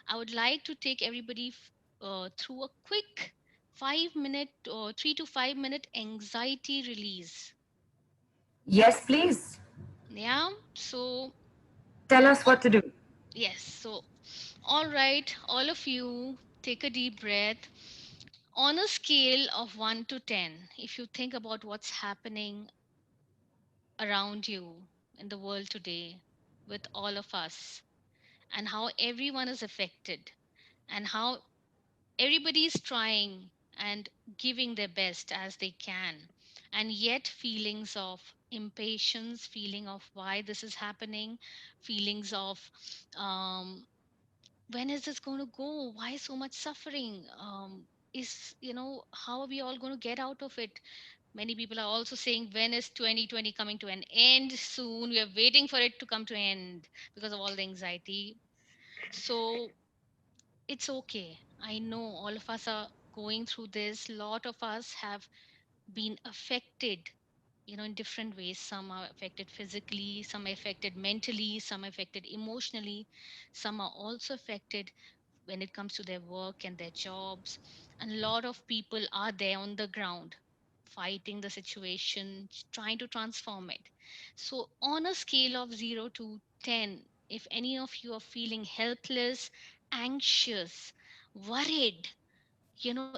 I would like to take everybody through a quick 5 minute or 3 to 5 minute anxiety release. Yes, please. Yeah. So, Tell us what to do. yes. So, all right, all of you, take a deep breath. On a scale of 1 to 10, if you think about what's happening around you in the world today with all of us, and how everyone is affected, and how everybody is trying and giving their best as they can, and yet feelings of impatience, feeling of why this is happening, feelings of when is this going to go, why so much suffering, is, how are we all going to get out of it? Many people are also saying, when is 2020 coming to an end soon? We are waiting for it to come to an end because of all the anxiety. So it's okay. I know all of us are going through this. A lot of us have been affected, in different ways. Some are affected physically, some are affected mentally, some are affected emotionally, some are also affected when it comes to their work and their jobs. And a lot of people are there on the ground fighting the situation, trying to transform it. So, on a scale of 0 to 10, if any of you are feeling helpless, anxious, worried,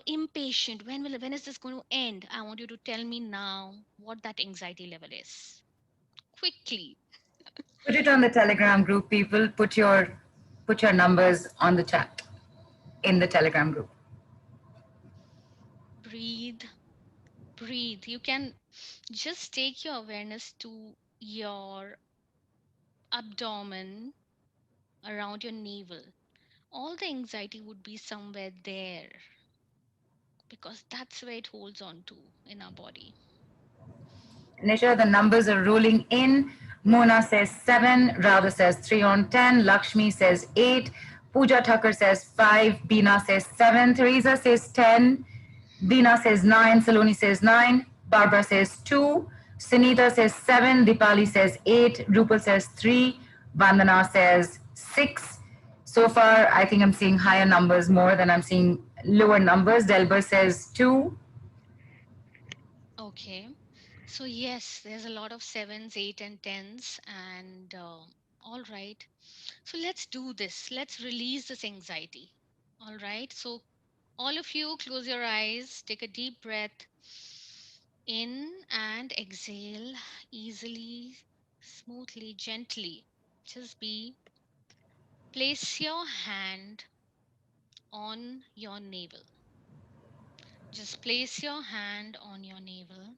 impatient, when is this going to end? I want you to tell me now what that anxiety level is. Quickly. Put it on the Telegram group, people. Put your numbers on the chat in the Telegram group. Breathe, breathe. You can just take your awareness to your abdomen, around your navel. All the anxiety would be somewhere there because that's where it holds on to in our body. Nisha, the numbers are rolling in. Mona says 7, Radha says 3 on 10, Lakshmi says 8, Pooja Thakur says 5, Beena says 7, Teresa says 10, Deena says 9, Saloni says 9, Barbara says 2, Sunita says 7, Dipali says 8, Rupal says 3, Vandana says 6. So far, I think I'm seeing higher numbers more than I'm seeing lower numbers. Delbert says 2. Okay. So, yes, there's a lot of sevens, eight, and tens. And all right. So, let's do this. Let's release this anxiety. All right. So, all of you, close your eyes, take a deep breath in and exhale easily, smoothly, gently. Just be. Place your hand on your navel. Just place your hand on your navel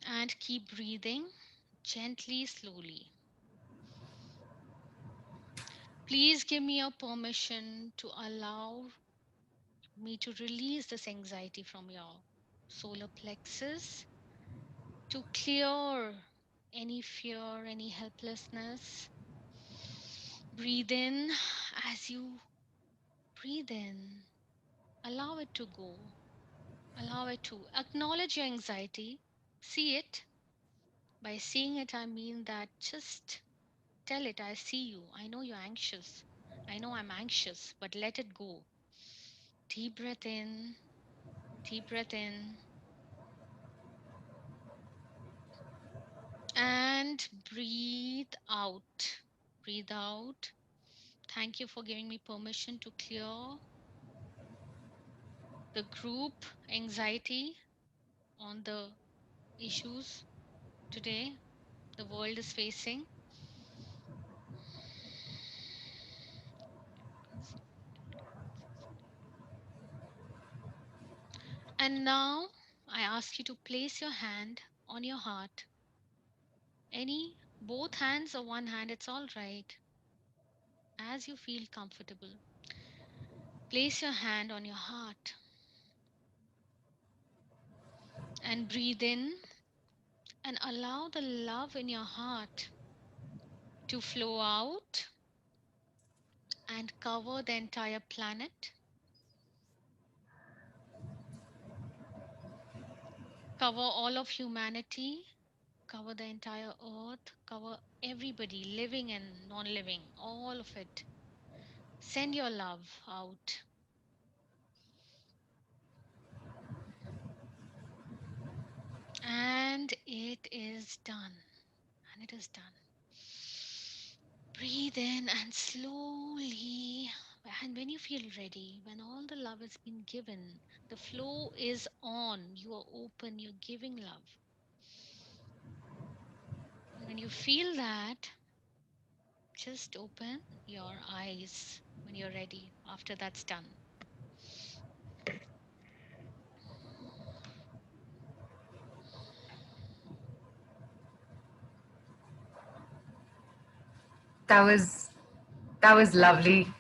and keep breathing gently, slowly. Please give me your permission to allow me to release this anxiety from your solar plexus, to clear any fear, any helplessness. Breathe in. As you breathe in, allow it to go. Allow it to acknowledge your anxiety. See it. By seeing it, I mean that just tell it, I see you. I know you're anxious. I know I'm anxious, but let it go. Deep breath in, deep breath in, and breathe out. Breathe out. Thank you for giving me permission to clear the group anxiety on the issues today the world is facing. And now I ask you to place your hand on your heart. Any, both hands or one hand, it's all right, as you feel comfortable. Place your hand on your heart and breathe in and allow the love in your heart to flow out and cover the entire planet, cover all of humanity, cover the entire earth, cover everybody living and non living, all of it. Send your love out. And it is done. And it is done. Breathe in and slowly. And when you feel ready, when all the love has been given, the flow is on. You are open, you're giving love. And when you feel that, just open your eyes when you're ready after that's done. That was that was lovely.